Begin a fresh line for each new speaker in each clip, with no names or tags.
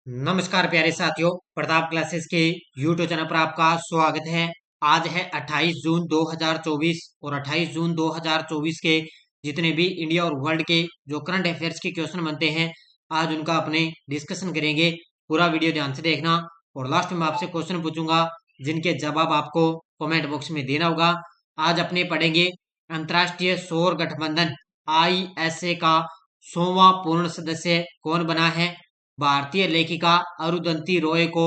नमस्कार प्यारे साथियों, प्रताप क्लासेस के यूट्यूब चैनल पर आपका स्वागत है। आज है 28 जून 2024 और 28 जून 2024 के जितने भी इंडिया और वर्ल्ड के जो करंट अफेयर्स के क्वेश्चन बनते हैं, आज उनका अपने डिस्कशन करेंगे। पूरा वीडियो ध्यान से देखना और लास्ट में आपसे क्वेश्चन पूछूंगा जिनके जवाब आपको कमेंट बॉक्स में देना होगा। आज अपने पढ़ेंगे अंतर्राष्ट्रीय सौर गठबंधन ISA का 100वां पूर्ण सदस्य कौन बना है। भारतीय लेखिका अरुंधति रॉय को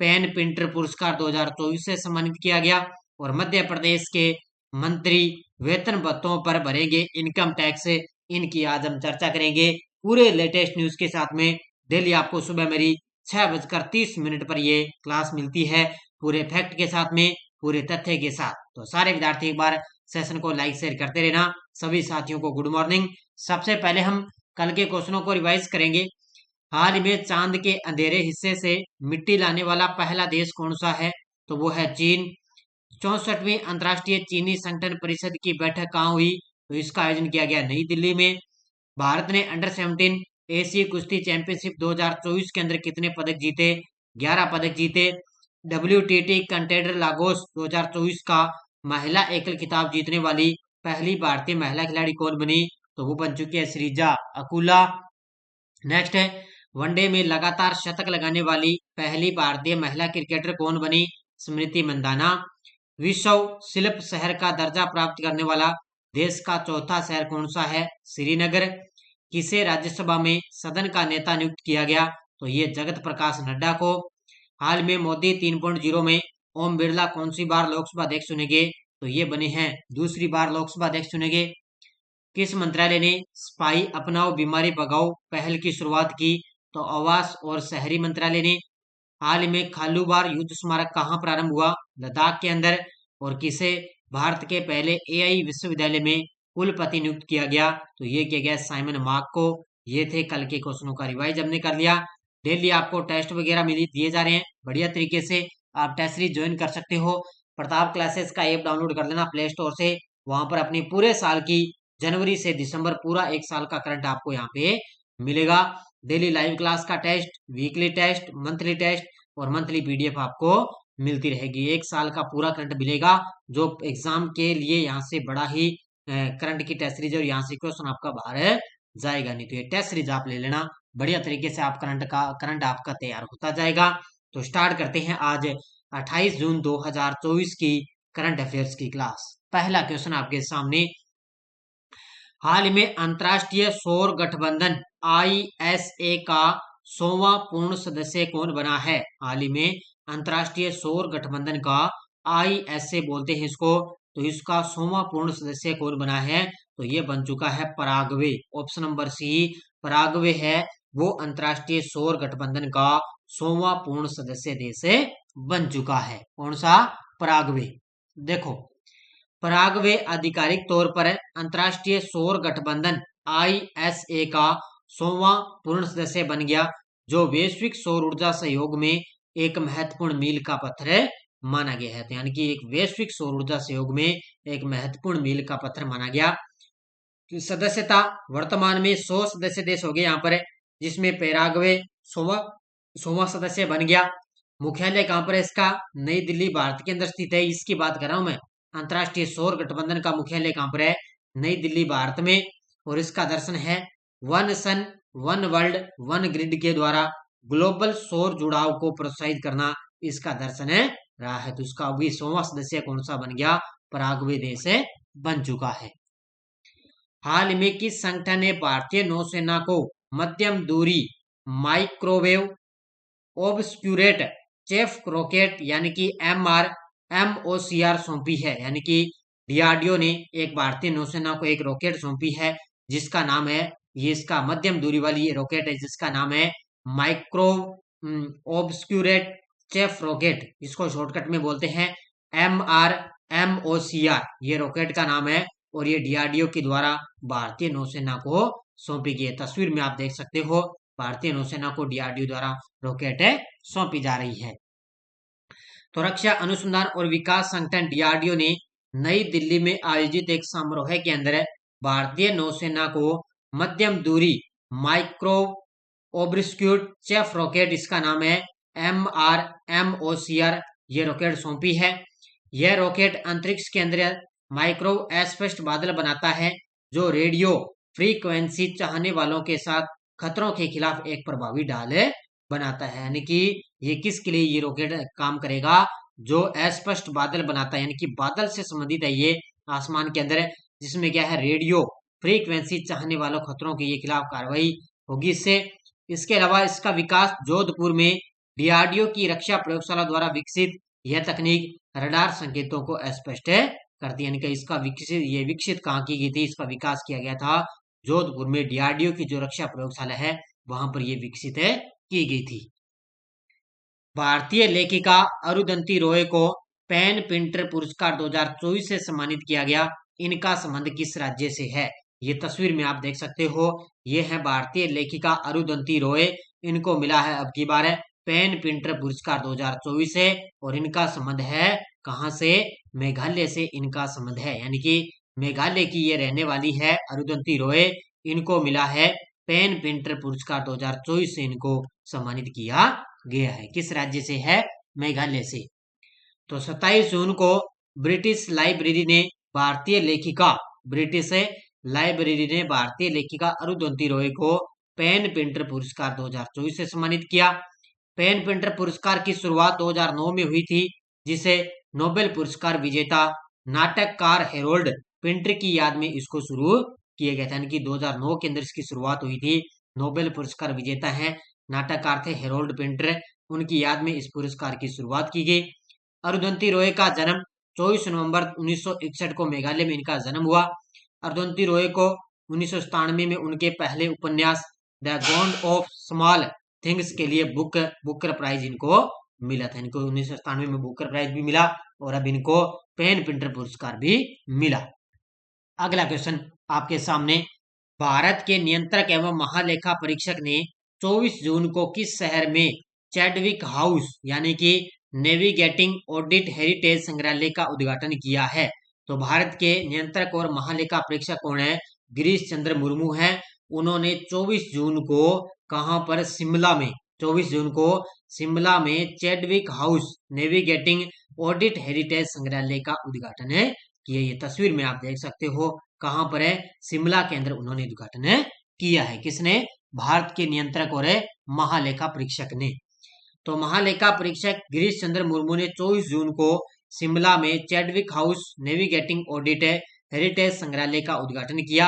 पेन प्रिंटर पुरस्कार 2024 से सम्मानित किया गया और मध्य प्रदेश के मंत्री वेतन भत्तों पर भरेंगे इनकम टैक्स। इनकी आज हम चर्चा करेंगे पूरे लेटेस्ट न्यूज के साथ में। डेली आपको सुबह मेरी 6:30 पर ये क्लास मिलती है, पूरे फैक्ट के साथ में, पूरे तथ्य के साथ। तो सारे विद्यार्थी एक बार सेशन को लाइक शेयर करते रहना। सभी साथियों को गुड मॉर्निंग। सबसे पहले हम कल के क्वेश्चनों को रिवाइज करेंगे। हाल में चांद के अंधेरे हिस्से से मिट्टी लाने वाला पहला देश कौन सा है, तो वो है चीन। 64वीं अंतर्राष्ट्रीय चीनी संगठन परिषद की बैठक कहाँ हुई, तो इसका आयोजन किया गया नई दिल्ली में। भारत ने अंडर 17 एशियाई कुश्ती चैंपियनशिप 2024 के अंदर कितने पदक जीते, 11 पदक जीते। WTT कंटेडर लागोस 2024 का महिला एकल खिताब जीतने वाली पहली भारतीय महिला खिलाड़ी कौन बनी, तो वो बन चुकी है श्रीजा अकुला। नेक्स्ट है वनडे में लगातार शतक लगाने वाली पहली भारतीय महिला क्रिकेटर कौन बनी, स्मृति मंदाना। विश्व शिल्प शहर का दर्जा प्राप्त करने वाला देश का चौथा शहर कौन सा है, श्रीनगर। किसे राज्यसभा में सदन का नेता नियुक्त किया गया, तो ये जगत प्रकाश नड्डा को। हाल में मोदी 3.0 में ओम बिरला कौन सी बार लोकसभा अध्यक्ष चुनेंगे, तो ये बने हैं दूसरी बार लोकसभा अध्यक्ष चुनेंगे। किस मंत्रालय ने स्पाई अपनाओ बीमारी भगाओ पहल की शुरुआत की, तो आवास और शहरी मंत्रालय ने। हाल में खालूबार युद्ध स्मारक कहाँ प्रारंभ हुआ, लद्दाख के अंदर। और किसे भारत के पहले AI विश्वविद्यालय में कुलपति नियुक्त किया गया, तो ये किया गया साइमन मार्क को। ये थे कल के क्वेश्चनों का रिवाइज हमने कर लिया। डेली आपको टेस्ट वगैरह मिली दिए जा रहे हैं बढ़िया तरीके से। आप टेस्ट सीरीज ज्वाइन कर सकते हो। प्रताप क्लासेस का ऐप डाउनलोड कर लेना प्ले स्टोर से। वहां पर अपनी पूरे साल की जनवरी से दिसंबर पूरा एक साल का करंट आपको यहाँ पे मिलेगा। डेली लाइव क्लास का test, weekly test, monthly test और मंथली PDF आपको मिलती रहेगी। एक साल का पूरा करंट मिलेगा जो एग्जाम के लिए यहाँ से बड़ा ही करंट की टेस्ट सीरीज, और यहाँ से क्वेश्चन आपका बाहर जाएगा नहीं। तो ये टेस्ट सीरीज आप ले लेना, बढ़िया तरीके से आप करंट आपका तैयार होता जाएगा। तो स्टार्ट करते हैं आज 28 जून 2024 की करंट अफेयर्स की क्लास। पहला क्वेश्चन आपके सामने, हाल में अंतर्राष्ट्रीय सौर गठबंधन ISA का 100वां पूर्ण सदस्य कौन बना है। हाल ही में अंतर्राष्ट्रीय सौर गठबंधन का ISA बोलते हैं इसको, तो इसका 100वां पूर्ण सदस्य कौन बना है, तो ये बन चुका है Paraguay. Option number C Paraguay है, वो अंतर्राष्ट्रीय सौर गठबंधन का 100वां पूर्ण सदस्य देश बन चुका है। कौन सा, पराग्वे। देखो, पराग्वे आधिकारिक तौर पर अंतर्राष्ट्रीय सौर गठबंधन ISA का 100वां पूर्ण सदस्य बन गया, जो वैश्विक सौर ऊर्जा सहयोग में एक महत्वपूर्ण मील का पत्थर माना गया है। तो यानी कि एक वैश्विक सौर ऊर्जा सहयोग में एक महत्वपूर्ण मील का पत्थर माना गया। सदस्यता वर्तमान में 100 सदस्य देश हो गए यहाँ पर, जिसमें पैराग्वे 100वां सदस्य बन गया। मुख्यालय कहाँ पर है इसका, नई दिल्ली भारत के अंदर स्थित है। इसकी बात कर रहा हूं मैं, अंतर्राष्ट्रीय सौर गठबंधन का मुख्यालय कहाँ पर है, नई दिल्ली भारत में। और इसका दर्शन है one sun one world one grid के द्वारा ग्लोबल सौर जुड़ाव को प्रोत्साहित करना इसका दर्शन है रहा है। तो इसका अभी 100वां सदस्य कौन सा बन गया, पराग्वे देश बन चुका है। हाल में किस संगठन ने भारतीय नौसेना को मध्यम दूरी माइक्रोवेव ऑब्स्क्यूरेट चेफ रॉकेट यानी कि MOCR सौंपी है। यानी कि DRDO ने एक भारतीय नौसेना को एक रॉकेट सौंपी है जिसका नाम है, ये इसका मध्यम दूरी वाली रॉकेट है जिसका नाम है माइक्रो ऑब्स्क्यूरेट चेफ रॉकेट। इसको शॉर्टकट में बोलते हैं MOCR, ये रॉकेट का नाम है। और ये DRDO के द्वारा भारतीय नौसेना को सौंपी गई है। तस्वीर में आप देख सकते हो, भारतीय नौसेना को DRDO द्वारा रॉकेट सौंपी जा रही है। तो रक्षा अनुसंधान और विकास संगठन DRDO ने नई दिल्ली में आयोजित एक समारोह के अंदर भारतीय नौसेना को मध्यम दूरी माइक्रो ओब्रिस्क्यूट चेफ रॉकेट, इसका नाम है MOCR, ये रॉकेट सौंपी है। यह रॉकेट अंतरिक्ष के अंदर माइक्रो अस्पष्ट बादल बनाता है जो रेडियो फ्रीक्वेंसी चाहने वालों के साथ खतरों के खिलाफ एक प्रभावी ढाल बनाता है। यानी कि ये किसके लिए ये रॉकेट काम करेगा? जो अस्पष्ट बादल बनाता है, यानी कि बादल से संबंधित है ये आसमान के अंदर, जिसमें क्या है रेडियो फ्रीक्वेंसी चाहने वालों खतरों के ये खिलाफ कार्रवाई होगी इससे। इसके अलावा इसका विकास जोधपुर में डीआरडीओ की रक्षा प्रयोगशाला द्वारा विकसित यह तकनीक रडार संकेतों को स्पष्ट करती है। यानी कि इसका विकसित कहाँ की गई थी? इसका विकास किया गया था जोधपुर में, डीआरडीओ की जो रक्षा प्रयोगशाला है वहां पर यह विकसित की गई थी। भारतीय लेखिका अरुंधति रॉय को पेन प्रिंटर पुरस्कार 2024 से सम्मानित किया गया। इनका संबंध किस राज्य से है? ये तस्वीर में आप देख सकते हो, ये है भारतीय लेखिका अरुंधति रॉय, इनको मिला है अब की बार पेन प्रिंटर पुरस्कार 2024 से, और इनका संबंध है कहाँ से? मेघालय से इनका संबंध है। यानी कि मेघालय की ये रहने वाली है अरुंधति रॉय, इनको मिला है पेन प्रिंटर पुरस्कार 2024 से, इनको सम्मानित किया गया है। किस राज्य से है? मेघालय से। तो 27 जून को ब्रिटिश लाइब्रेरी ने भारतीय लेखिका अरुंधति रॉय को पेन प्रिंटर पुरस्कार 2024 से सम्मानित किया। पेन प्रिंटर पुरस्कार की शुरुआत 2009 में हुई थी, जिसे नोबेल पुरस्कार विजेता नाटककार हेरोल्ड पिंटर की याद में इसको शुरू किया गया था। यानी कि 2009 के अंदर इसकी शुरुआत हुई थी। नोबेल पुरस्कार विजेता है, नाटककार थे हेरोल्ड पिंटर, उनकी याद में इस पुरस्कार की शुरुआत की गई। अरुंधति रॉय का जन्म 24 नवंबर 1961 को मेघालय में इनका जन्म हुआ। अरुंधति रॉय को 1997 में उनके पहले उपन्यास the God of small things के लिए बुकर प्राइज इनको मिला था। इनको 1997 में बुकर प्राइज भी मिला, और अब इनको पेन प्रिंटर पुरस्कार भी मिला। अगला क्वेश्चन आपके सामने, भारत के नियंत्रक एवं महालेखा परीक्षक ने 24 जून को किस शहर में चैडविक हाउस यानी कि नेविगेटिंग ऑडिट हेरिटेज संग्रहालय का उद्घाटन किया है? तो भारत के नियंत्रक और महालेखा परीक्षक कौन है? गिरीश चंद्र मुर्मू हैं। उन्होंने 24 जून को कहां पर? शिमला में। 24 जून को शिमला में Chadwick house navigating audit heritage संग्रहालय का उद्घाटन किया। ये तस्वीर में आप देख सकते हो, कहां पर है? शिमला के अंदर उन्होंने उद्घाटन किया है। किसने? भारत के नियंत्रक और महालेखा परीक्षक ने। तो महालेखा परीक्षक गिरीश चंद्र मुर्मू ने 24 जून को शिमला में Chadwick house navigating audit heritage संग्रहालय का उद्घाटन किया।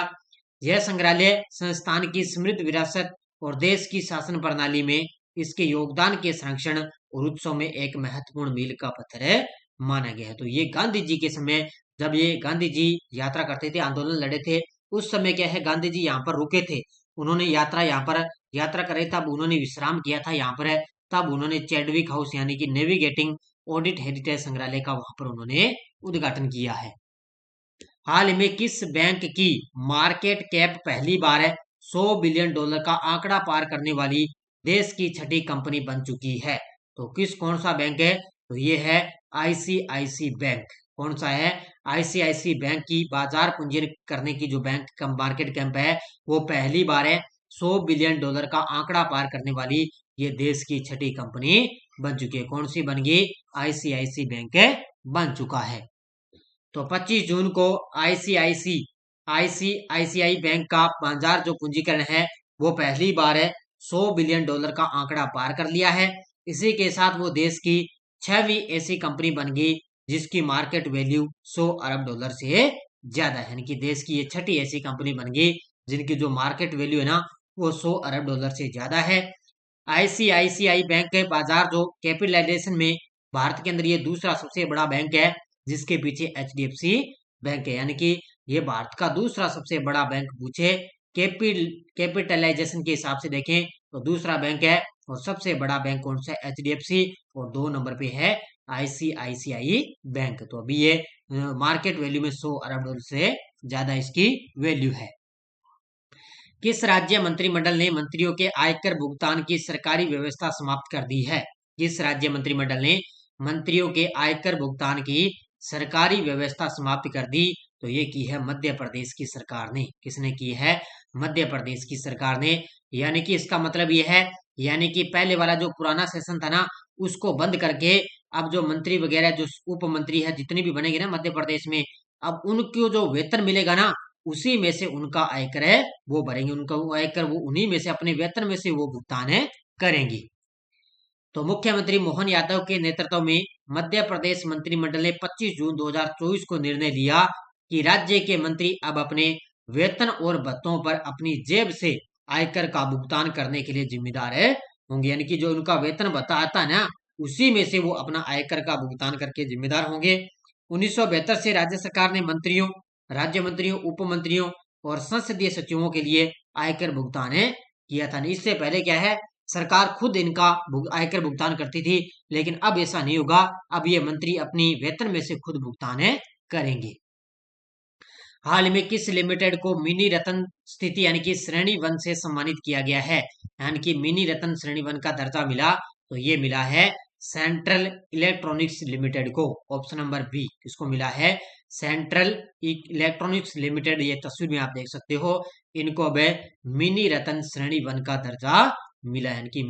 यह संग्रहालय संस्थान की समृद्ध विरासत और देश की शासन प्रणाली में इसके योगदान के संरक्षण और उत्सव में एक महत्वपूर्ण मील का पत्थर माना गया है। तो ये गांधी जी के समय, जब ये गांधी जी यात्रा करते थे, आंदोलन लड़े थे, उस समय क्या है, गांधी जी यहाँ पर रुके थे। उन्होंने यहाँ पर यात्रा करे, तब उन्होंने विश्राम किया था यहाँ पर, तब उन्होंने चैडविक हाउस यानी कि नेविगेटिंग ऑडिट हेरिटेज संग्रहालय का वहां पर उन्होंने उद्घाटन किया है। हाल में किस बैंक की मार्केट कैप पहली बार $100 बिलियन का आंकड़ा पार करने वाली देश की छठी कंपनी बन चुकी है? तो कौन सा बैंक है? तो ये है आईसीआईसी बैंक। कौन सा है? आईसीआईसी बैंक की बाजार पूंजीकरण करने की जो बैंक का मार्केट कैप है, वो पहली बार है $100 बिलियन का आंकड़ा पार करने वाली ये देश की छठी कंपनी बन चुकी है। कौन सी बन गई? आईसीआईसी बैंक बन चुका है। तो 25 जून को आईसीआईसीआई बैंक का बाजार जो पूंजीकरण है वो पहली बार है $100 बिलियन का आंकड़ा पार कर लिया है। इसी के साथ वो देश की 6वीं ऐसी कंपनी बन गई जिसकी मार्केट वैल्यू $100 अरब से ज्यादा है। यानी कि देश की ये छठी ऐसी कंपनी बन गई जिनकी जो मार्केट वैल्यू है ना, वो $100 अरब से ज्यादा है। आईसीआईसीआई बैंक के बाजार जो कैपिटलाइजेशन में भारत के अंदर ये दूसरा सबसे बड़ा बैंक है, जिसके पीछे एचडीएफसी बैंक है। यानी कि ये भारत का दूसरा सबसे बड़ा बैंक पूछे कैपिटलाइजेशन के हिसाब से देखें तो दूसरा बैंक है, और सबसे बड़ा बैंक कौन सा है? एचडीएफसी, और 2 नंबर पे है आईसीआईसीआई बैंक। तो अभी ये मार्केट वैल्यू में $100 अरब से ज्यादा इसकी वैल्यू है। किस राज्य मंत्रिमंडल ने मंत्रियों के आयकर भुगतान की सरकारी व्यवस्था समाप्त कर दी है? किस राज्य मंत्रिमंडल ने मंत्रियों के आयकर भुगतान की सरकारी व्यवस्था समाप्त कर दी? तो ये की है मध्य प्रदेश की सरकार ने। किसने की है? मध्य प्रदेश की सरकार ने। यानी कि इसका मतलब यह है, यानी कि पहले वाला जो पुराना सेशन था ना, उसको बंद करके अब जो मंत्री वगैरह जो उप मंत्री है जितने भी बनेंगे ना मध्य प्रदेश में, अब उनको जो वेतन मिलेगा ना, उसी में से उनका आयकर है वो भरेंगे, उनका वो आयकर वो उन्हीं में से अपने वेतन में से वो भुगतान है करेंगी। तो मुख्यमंत्री मोहन यादव के नेतृत्व में मध्य प्रदेश मंत्रिमंडल ने 25 जून 2024 को निर्णय लिया कि राज्य के मंत्री अब अपने वेतन और भत्तों पर अपनी जेब से आयकर का भुगतान करने के लिए जिम्मेदार है होंगे। यानी कि जो उनका वेतन भत्ता आता है ना, उसी में से वो अपना आयकर का भुगतान करके जिम्मेदार होंगे। 1972 से राज्य सरकार ने मंत्रियों, राज्य मंत्रियों, उप मंत्रियों और संसदीय सचिवों के लिए आयकर भुगतान है किया था। इससे पहले क्या है, सरकार खुद इनका आयकर भुगतान करती थी, लेकिन अब ऐसा नहीं होगा। अब ये मंत्री अपनी वेतन में से खुद भुगतान है करेंगे। हाल में किस लिमिटेड को मिनी रतन स्थिति यानी कि श्रेणी 1 से सम्मानित किया गया है? यानी कि मिनी रतन श्रेणी 1 का दर्जा मिला, तो ये मिला है सेंट्रल इलेक्ट्रॉनिक्स लिमिटेड को। ऑप्शन नंबर बी किसको मिला है? Central electronics limited. ये तस्वीर में आप देख सकते हो, इनको अब मिनी रतन श्रेणी 1 का दर्जा मिला है, यानी कि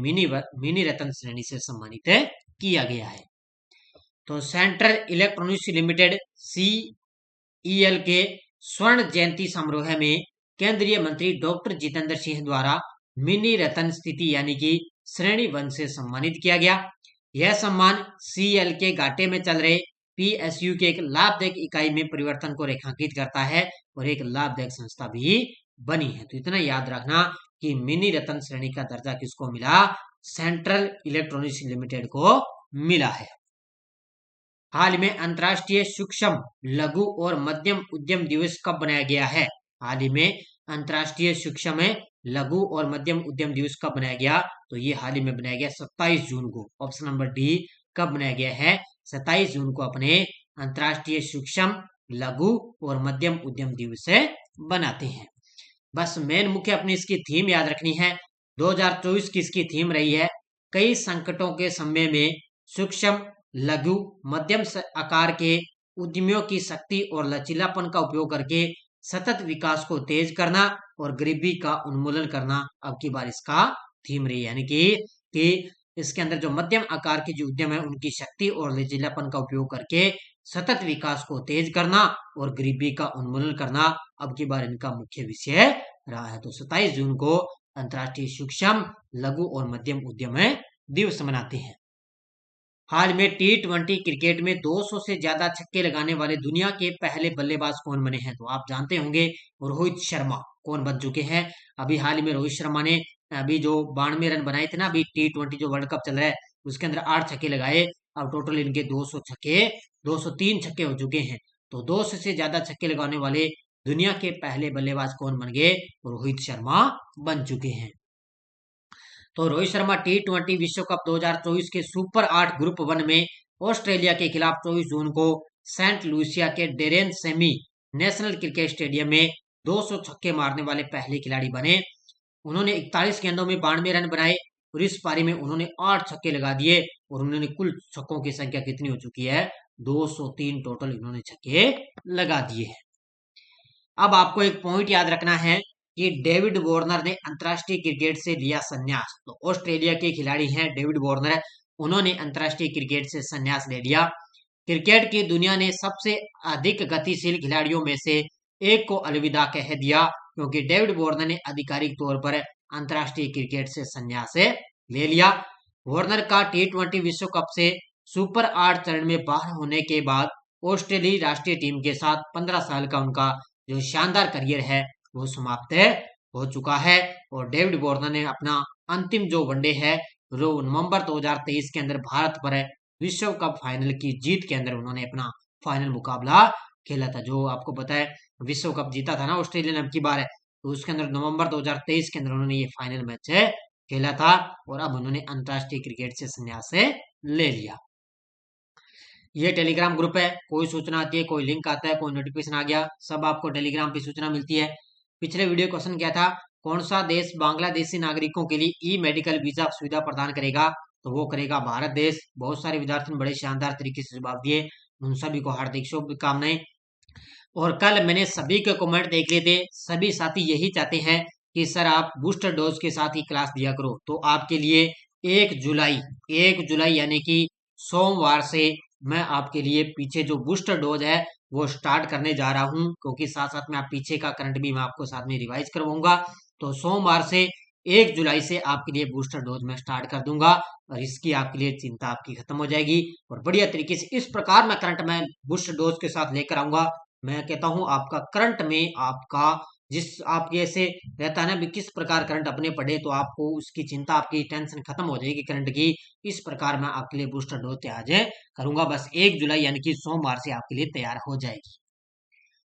मिनी रतन श्रेणी से सम्मानित किया गया है। तो सेंट्रल इलेक्ट्रॉनिक्स लिमिटेड CEL के स्वर्ण जयंती समारोह में केंद्रीय मंत्री डॉक्टर जितेंद्र सिंह द्वारा मिनी रतन स्थिति यानी कि श्रेणी 1 से सम्मानित किया गया। यह सम्मान CEL के घाटे में चल रहे PSU के एक लाभदायक इकाई में परिवर्तन को रेखांकित करता है और एक लाभदायक संस्था भी बनी है। तो इतना याद रखना कि मिनी रतन श्रेणी का दर्जा किसको मिला? सेंट्रल इलेक्ट्रॉनिक्स लिमिटेड को मिला है। हाल में अंतर्राष्ट्रीय सूक्ष्म, लघु और मध्यम उद्यम दिवस कब बनाया गया है? हाल ही में अंतर्राष्ट्रीय सूक्ष्म, लघु और मध्यम उद्यम दिवस कब बनाया गया? तो ये हाल ही में बनाया गया 27 जून को। ऑप्शन नंबर डी कब बनाया गया है? 27 जून को अपने अंतर्राष्ट्रीय सूक्ष्म, लघु और मध्यम उद्यम दिवस बनाते हैं। बस मेन मुख्य अपनी इसकी थीम याद रखनी है। 2024 की इसकी थीम रही है, कई संकटों के समय में सूक्ष्म, लघु, मध्यम आकार के उद्यमियों की शक्ति और लचीलापन का उपयोग करके सतत विकास को तेज करना और गरीबी का उन्मूलन करना अब की बार इसका थीम रही है। यानी कि इसके अंदर जो मध्यम आकार के जो उद्यम है उनकी शक्ति और लचीलापन का उपयोग करके सतत विकास को तेज करना और गरीबी का उन्मूलन करना अब की बार इनका मुख्य विषय रहा है। तो 27 जून को अंतर्राष्ट्रीय सूक्ष्म, लघु और मध्यम उद्यम दिवस मनाते हैं। हाल में T20 क्रिकेट में 200 से ज्यादा छक्के लगाने वाले दुनिया के पहले बल्लेबाज कौन बने हैं? तो आप जानते होंगे रोहित शर्मा कौन बन चुके हैं। अभी हाल में रोहित शर्मा ने अभी जो 92 रन बनाए थे ना, अभी T20 जो वर्ल्ड कप चल रहा है उसके अंदर 8 छक्के लगाए। अब टोटल इनके 203 छक्के हो चुके हैं। तो 200 से ज्यादा छक्के लगाने वाले दुनिया के पहले बल्लेबाज कौन बन गए? रोहित शर्मा बन चुके हैं। तो रोहित शर्मा T20 विश्व कप 2024 के सुपर 8 ग्रुप 1 में ऑस्ट्रेलिया के खिलाफ 24 जून को सेंट लुसिया के Darren semi national cricket stadium में 200 छक्के मारने वाले पहले खिलाड़ी बने। उन्होंने 41 गेंदों में 92 रन बनाए और इस पारी में उन्होंने 8 छक्के लगा दिए और उन्होंने कुल छक्कों की संख्या कितनी हो चुकी है? 203 टोटल इन्होंने छक्के लगा दिए हैं। अब आपको एक पॉइंट याद रखना है कि डेविड वार्नर ने अंतर्राष्ट्रीय क्रिकेट से लिया संन्यास। तो ऑस्ट्रेलिया के खिलाड़ी हैं डेविड वार्नर, उन्होंने अंतर्राष्ट्रीय क्रिकेट से संन्यास ले लिया। क्रिकेट की दुनिया ने सबसे अधिक गतिशील खिलाड़ियों में से एक को अलविदा कह दिया क्योंकि डेविड वार्नर ने आधिकारिक तौर पर अंतर्राष्ट्रीय क्रिकेट से संन्यास ले लिया। वार्नर का T20 विश्व कप से सुपर 8 चरण में बाहर होने के बाद ऑस्ट्रेलियाई राष्ट्रीय टीम के साथ 15 साल का उनका जो शानदार करियर है वो समाप्त हो चुका है। और डेविड वार्नर ने अपना अंतिम जो वनडे है वो नवंबर 2023 के अंदर भारत पर विश्व कप फाइनल की जीत के अंदर उन्होंने अपना फाइनल मुकाबला खेला था। जो आपको पता है विश्व कप जीता था ना ऑस्ट्रेलिया ने अब की बार है, तो उसके अंदर नवंबर 2023 के अंदर उन्होंने ये फाइनल मैच खेला था और अब उन्होंने अंतर्राष्ट्रीय क्रिकेट से संन्यास ले लिया। ये टेलीग्राम ग्रुप है, कोई सूचना आती है, कोई लिंक आता है, कोई नोटिफिकेशन आ गया, सब आपको टेलीग्राम पे सूचना मिलती है। पिछले वीडियो क्वेश्चन क्या था? कौन सा देश बांग्लादेशी नागरिकों के लिए ई मेडिकल वीजा सुविधा प्रदान करेगा? तो वो करेगा भारत देश। बहुत सारे विद्यार्थियों ने बड़े शानदार तरीके से जवाब दिए, उन सभी को हार्दिक शुभकामनाएं। और कल मैंने सभी के कमेंट देख लिए थे, सभी साथी यही चाहते हैं कि सर आप बूस्टर डोज के साथ ही क्लास दिया करो, तो आपके लिए 1 जुलाई यानी कि सोमवार से मैं आपके लिए पीछे जो बूस्टर डोज है वो स्टार्ट करने जा रहा हूं, क्योंकि साथ साथ में आप पीछे का करंट भी मैं आपको साथ में रिवाइज करवाऊंगा। तो सोमवार से 1 जुलाई से आपके लिए बूस्टर डोज में स्टार्ट कर दूंगा, और इसकी आपके लिए चिंता आपकी खत्म हो जाएगी, और बढ़िया तरीके से इस प्रकार मैं करंट में बूस्टर डोज के साथ लेकर आऊंगा। मैं कहता हूं आपका करंट में आपका जिस आपके ऐसे रहता है ना भी किस प्रकार करंट अपने पड़े, तो आपको उसकी चिंता आपकी टेंशन खत्म हो जाएगी करंट की। इस प्रकार मैं आपके लिए बूस्टर डोज तैयार करूंगा, बस 1 जुलाई यानी कि सोमवार से आपके लिए तैयार हो जाएगी।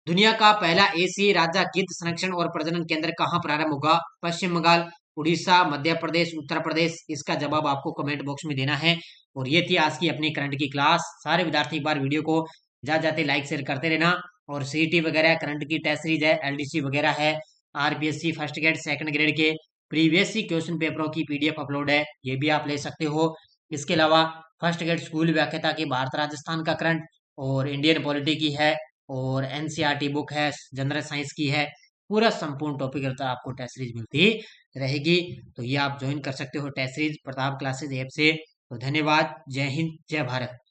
दुनिया का पहला एशियाई राज्य गिद्ध संरक्षण और प्रजनन केंद्र कहाँ प्रारंभ होगा? पश्चिम बंगाल, उड़ीसा, मध्य प्रदेश, उत्तर प्रदेश? इसका जवाब आपको कमेंट बॉक्स में देना है। और ये थी आज की अपनी करंट की क्लास। सारे विद्यार्थी एक बार वीडियो को जाते लाइक शेयर करते रहना। और सीईटी वगैरह करंट की टेस्ट सीरीज है, एलडीसी वगैरह है, RPSC first grade second grade के प्रीवियस क्वेश्चन पेपरों की पीडीएफ अपलोड है, ये भी आप ले सकते हो। इसके अलावा फर्स्ट ग्रेड स्कूल व्याख्याता की भारत राजस्थान का करंट और इंडियन पॉलिटी की है, और एनसीईआरटी बुक है, जनरल साइंस की है, पूरा संपूर्ण टॉपिक रहता है, आपको टेस्ट सीरीज मिलती रहेगी। तो ये आप ज्वाइन कर सकते हो test series Pratap classes app से। तो धन्यवाद, जय हिंद, जय भारत।